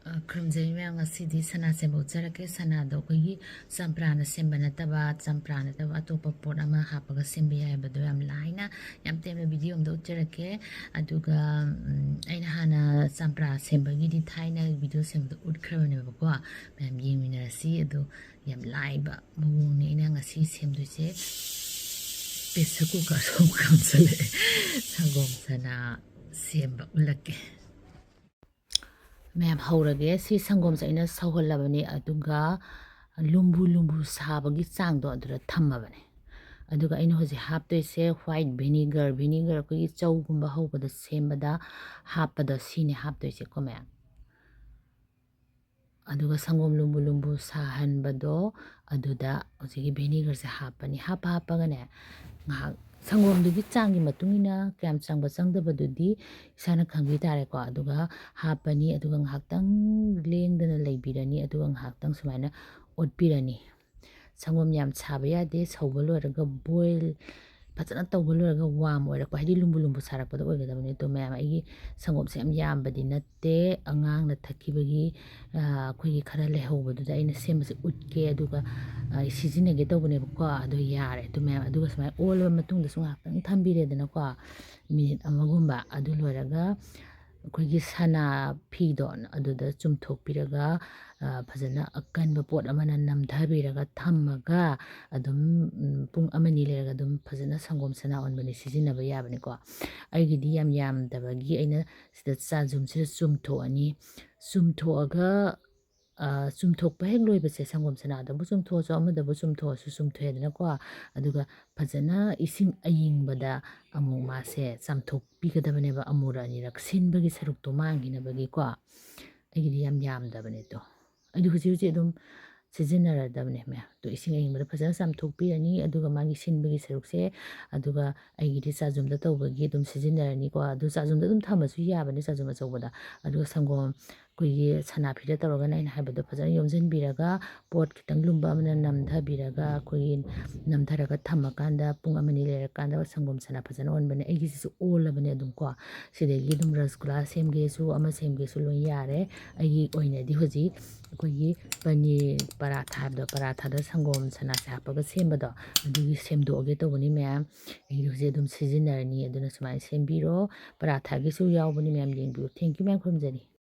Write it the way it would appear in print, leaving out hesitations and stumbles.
ꯈꯨꯔꯨꯝꯖꯔꯤ ꯃꯌꯥꯝ ꯉꯁꯤꯗꯤ ꯁꯅꯥ ꯁꯦꯝꯕ ꯎꯠꯆꯔꯛꯀꯦ ꯁꯅꯥꯗꯣ ꯑꯩꯈꯣꯏꯒꯤ ꯆꯝꯄ꯭ꯔꯥꯅ ꯁꯦꯝꯕ ꯅꯠꯇꯕ ꯆꯝꯄ꯭ꯔꯥ ꯅꯠꯇꯕ ꯑꯇꯣꯞꯄ ꯄꯣꯠ ꯑꯃ ꯍꯥꯞꯄꯒ ꯁꯦꯝꯕ ꯌꯥꯏ ꯍꯥꯏꯕꯗꯣ ꯌꯥꯝ ꯂꯥꯏꯅ ꯌꯥꯝ ꯇꯦꯟꯕ ꯚꯤꯗꯤꯑꯣ ꯑꯃꯗ ꯎꯠꯆꯔꯛꯀꯦ ꯑꯗꯨꯒ ꯑꯩꯅ ꯍꯥꯟꯅ ꯆꯝꯄ꯭ꯔꯥ ꯁꯦꯝꯕꯒꯤꯗꯤ ꯊꯥꯏꯅ ꯚꯤꯗꯤꯑꯣ ꯁꯦꯝꯕꯗ ꯎꯠꯈ꯭ꯔꯕꯅꯦꯕꯀꯣ ꯃꯌꯥꯝ ꯌꯦꯡꯃꯤꯟꯅꯔꯁꯤ ꯑꯗꯣ ꯌꯥꯝ ꯂꯥꯏꯕ ꯃꯑꯣꯡꯅꯤ ꯑꯩꯅ ꯉꯁꯤ ꯁꯦꯝꯗꯣꯏꯁꯦ ꯄ꯭ꯔꯦꯁꯔ ꯀꯨꯀꯔ ꯑꯃꯨꯛ ꯀꯥꯝꯁꯤꯜꯂꯛꯑꯦ ꯁꯪꯒꯣꯝ ꯁꯅꯥ ꯁꯦꯝꯕ ꯎꯠꯂꯛꯀꯦ ꯃꯌꯥꯝ ꯍꯧꯔꯒꯦ ꯁꯤ ꯁꯪꯒꯣꯝꯁꯦ ꯑꯩꯅ ꯁꯧꯍꯜꯂꯕꯅꯤ ꯑꯗꯨꯒ ꯂꯨꯝꯕꯨ ꯂꯨꯝꯕꯨ ꯁꯥꯕꯒꯤ ꯆꯥꯡꯗꯣ ꯑꯗꯨꯗ ꯊꯝꯃꯕꯅꯦ ꯑꯗꯨꯒ ꯑꯩꯅ ꯍꯧꯖꯤꯛ ꯍꯥꯞꯇꯣꯏꯁꯦ ꯍ꯭ꯋꯥꯏꯠ ꯚꯤꯅꯤꯒꯔ ꯑꯩꯈꯣꯏꯒꯤ ꯆꯧꯒꯨꯝꯕ ꯍꯧꯕꯗ ꯁꯦꯝꯕꯗ ꯍꯥꯞꯄꯗ ꯁꯤꯅꯦ ꯍꯥꯞꯇꯣꯏꯁꯦꯀꯣ ꯃꯌꯥꯝ ꯑꯗꯨꯒ ꯁꯪꯒꯣꯝ ꯂꯨꯝꯕꯨ ꯂꯨꯝꯕꯨ ꯁꯥꯍꯟꯕꯗꯣ ꯑꯗꯨꯗ ꯍꯧꯖꯤꯛꯀꯤ ꯚꯤꯅꯤꯒꯔꯁꯦ ꯍꯥꯞꯄꯅꯤ ꯍꯥꯞꯄꯒꯅꯦ ꯉꯥꯏꯍꯥꯛ ꯁꯪꯒꯣꯝꯗꯨꯒꯤ ꯆꯥꯡꯒꯤ ꯃꯇꯨꯡ ꯏꯟꯅ ꯀꯌꯥꯝ ꯆꯪꯕ ꯆꯪꯗꯕꯗꯨꯗꯤ ꯏꯁꯥꯅ ꯈꯪꯕꯤ ꯇꯥꯔꯦꯀꯣ ꯑꯗꯨꯒ ꯍꯥꯞꯄꯅꯤ ꯑꯗꯨꯒ ꯉꯥꯏꯍꯥꯛꯇꯪ ꯂꯦꯡꯗꯅ ꯂꯩꯕꯤꯔꯅꯤ ꯑꯗꯨꯒ ꯉꯥꯏꯍꯥꯛꯇꯪ ꯁꯨꯃꯥꯏꯅ ꯑꯣꯠꯄꯤꯔꯅꯤ ꯁꯪꯒꯣꯝ ꯌꯥꯝ ꯁꯥꯕ ꯌꯥꯗꯦ ꯁꯧꯕ ꯂꯣꯏꯔꯒ ꯕꯣꯏꯜ ꯐꯖꯅ ꯇꯧꯕ ꯂꯣꯏꯔꯒ ꯋꯥꯝ ꯑꯣꯏꯔꯛꯄ ꯍꯥꯏꯗꯤ ꯂꯨꯝꯕꯨ ꯂꯨꯝꯕꯨ ꯁꯥꯔꯛꯄꯗ ꯑꯣꯏꯒꯗꯕꯅꯤ ꯑꯗꯣ ꯃꯌꯥꯝ ꯑꯩꯒꯤ ꯁꯪꯒꯣꯝꯁꯦ ꯌꯥꯝ ꯌꯥꯝꯕꯗꯤ ꯅꯠꯇꯦ ꯑꯉꯥꯡꯅ ꯊꯛꯈꯤꯕꯒꯤ ꯑꯩꯈꯣꯏꯒꯤ ꯈꯔ ꯂꯩꯍꯧꯕꯗꯨꯗ ꯑꯩꯅ ꯁꯦꯝꯕꯁꯦ ꯎꯠꯀꯦ ꯑꯗꯨꯒ ꯁꯤꯖꯤꯟꯅꯒꯦ ꯇꯧꯕꯅꯦꯕꯀꯣ ꯑꯗꯨ ꯌꯥꯔꯦ ꯑꯗꯨ ꯃꯌꯥꯝ ꯑꯗꯨꯒ ꯁꯨꯃꯥꯏꯅ ꯑꯣꯜꯂꯕ ꯃꯇꯨꯡꯗꯁꯨ ꯉꯥꯏꯍꯥꯛꯇꯪ ꯊꯝꯕꯤꯔꯦꯗꯅꯀോ ꯃꯤꯅꯤꯠ ꯑꯃꯒꯨꯝꯕ ꯑꯗꯨ ꯂꯣꯏꯔꯒ ꯑꯩꯈꯣꯏꯒꯤ ꯁꯅꯥ ꯐꯤꯗꯣ ꯑꯗꯨꯗ ꯆꯨꯝꯊꯣꯛꯄꯤꯔꯒ ꯐꯖꯅ ꯑꯀꯟꯕ ꯄꯣꯠ ꯑꯃꯅ ꯅꯝꯊꯕꯤꯔꯒ ꯊꯝꯃꯒ ꯑꯗꯨꯝ ꯄꯨꯡ ꯑꯃꯅꯤ ꯂꯩꯔꯒ ꯑꯗꯨꯝ ꯐꯖꯅ ꯁꯪꯒꯣꯝ ꯁꯅꯥ ꯑꯣꯟꯕꯅꯤ ꯁꯤꯖꯤꯟꯅꯕ ꯌꯥꯕꯅꯤꯀꯣ ꯑꯩꯒꯤꯗꯤ ꯌꯥꯝ ꯌꯥꯝꯗꯕꯒꯤ ꯑꯩꯅ ꯁꯤꯗ ꯆꯥꯖꯨꯝꯁꯤꯗ ꯆꯨꯝꯊꯣꯛꯑꯅꯤ ꯆꯨꯝꯊꯣꯛꯑꯒ ꯆꯨꯝꯊꯣꯛꯄ ꯍꯦꯛ ꯂꯣꯏꯕꯁꯦ ꯁꯪꯒꯣꯝ ꯁꯅꯥꯗꯕꯨ ꯆꯨꯝꯊꯣꯛꯑꯁꯨ ꯑꯃꯗꯕꯨ ꯆꯨꯝꯊꯣꯛꯑꯁꯨ ꯆꯨꯝꯊꯣꯛꯑꯦꯗꯅꯀꯣ ꯑꯗꯨꯒ ꯐꯖꯅ ꯏꯁꯤꯡ ꯑꯌꯤꯡꯕꯗ ꯑꯃꯨꯛ ꯃꯥꯁꯦ ꯆꯥꯝꯊꯣꯛꯄꯤꯒꯗꯕꯅꯦꯕ ꯑꯃꯨꯔꯛ ꯑꯅꯤꯔꯛ ꯁꯤꯟꯕꯒꯤ ꯁꯔꯨꯛꯇꯣ ꯃꯥꯡꯈꯤꯅꯕꯒꯤꯀꯣ ꯑꯩꯒꯤꯗꯤ ꯌꯥꯝ ꯌꯥꯝꯗꯕꯅꯦ ꯑꯗꯣ ꯑꯩꯗꯤ ꯍꯧꯖꯤꯛ ꯑꯗꯨꯝ ꯁꯤꯖꯤꯟꯅꯔꯗꯕꯅꯦ ꯃꯌꯥꯝ ꯑꯗꯣ ꯏꯁꯤꯡ ꯑꯌꯤꯡꯕꯗ ꯐꯖꯅ ꯆꯥꯝꯊꯣꯛꯄꯤꯔꯅꯤ ꯑꯗꯨꯒ ꯃꯥꯒꯤ ꯁꯤꯟꯕꯒꯤ ꯁꯔꯨꯛꯁꯦ ꯑꯗꯨꯒ ꯑꯩꯒꯤꯗꯤ ꯆꯥꯖꯨꯝꯗ ꯇꯧꯕꯒꯤ ꯑꯗꯨꯝ ꯁꯤꯖꯤꯟꯅꯔꯅꯤꯀꯣ ꯑꯗꯨ ꯆꯥꯖꯨꯝꯗ ꯑꯗꯨꯝ ꯊꯝꯃꯁꯨ ꯌꯥꯕꯅꯦ ꯆꯥꯖꯨꯝ ꯑꯆꯧꯕꯗ ꯑꯗꯨꯒ ꯁꯪꯒꯣꯝ ꯑꯩꯈꯣꯏꯒꯤ ꯁꯅꯥꯐꯤꯗ ꯇꯧꯔꯒꯅ ꯑꯩꯅ ꯍꯥꯏꯕꯗꯣ ꯐꯖꯅ ꯌꯣꯝꯁꯤꯟꯕꯤꯔꯒ ꯄꯣꯠ ꯈꯤꯇꯪ ꯂꯨꯝꯕ ꯑꯃꯅ ꯅꯝꯊꯕꯤꯔꯒ ꯑꯩꯈꯣꯏꯒꯤ ꯅꯝꯊꯔꯒ ꯊꯝꯃꯀꯥꯟꯗ ꯄꯨꯡ ꯑꯃꯅꯤ ꯂꯩꯔꯀꯥꯟꯗ ꯁꯪꯒꯣꯝ ꯁꯅꯥ ꯐꯖꯅ ꯑꯣꯟꯕꯅꯦ ꯑꯩꯒꯤꯁꯤꯁꯨ ꯑꯣꯜꯂꯕꯅꯦ ꯑꯗꯨꯝ ꯀꯣ ꯁꯤꯗꯒꯤ ꯑꯗꯨꯝ ꯔꯁꯒꯨꯜꯂꯥ ꯁꯦꯝꯒꯦꯁꯨ ꯑꯃ ꯁꯦꯝꯒꯦꯁꯨ ꯂꯣꯏ ꯌꯥꯔꯦ ꯑꯩꯒꯤ ꯑꯣꯏꯅꯗꯤ ꯍꯧꯖꯤꯛ ꯑꯩꯈꯣꯏꯒꯤ ꯄꯅꯤꯔ ꯄꯔꯥꯊꯥ ꯍꯥꯏꯕꯗꯣ ꯄꯔꯥꯊꯥꯗ ꯁꯪꯒꯣꯝ ꯁꯅꯥꯁꯦ ꯍꯥꯞꯄꯒ ꯁꯦꯝꯕꯗꯣ ꯑꯗꯨꯒꯤ ꯁꯦꯝꯗꯣꯛꯑꯒꯦ ꯇꯧꯕꯅꯤ ꯃꯌꯥꯝ ꯑꯩꯒꯤ ꯍꯧꯖꯤꯛ ꯑꯗꯨꯝ ꯁꯤꯖꯤꯟꯅꯔꯅꯤ ꯑꯗꯨꯅ ꯁꯨꯃꯥꯏꯅ ꯁꯦꯝꯕꯤꯔꯣ ꯄꯔꯥꯊꯥꯒꯤꯁꯨ ꯌꯥꯎꯕꯅꯤ ꯃꯌꯥꯝ ꯌꯦꯡꯕꯤꯌꯨ ꯊꯦꯡꯀ꯭ꯌꯨ ꯃꯌꯥꯝ ꯈꯨꯔꯨꯝꯖꯔꯤ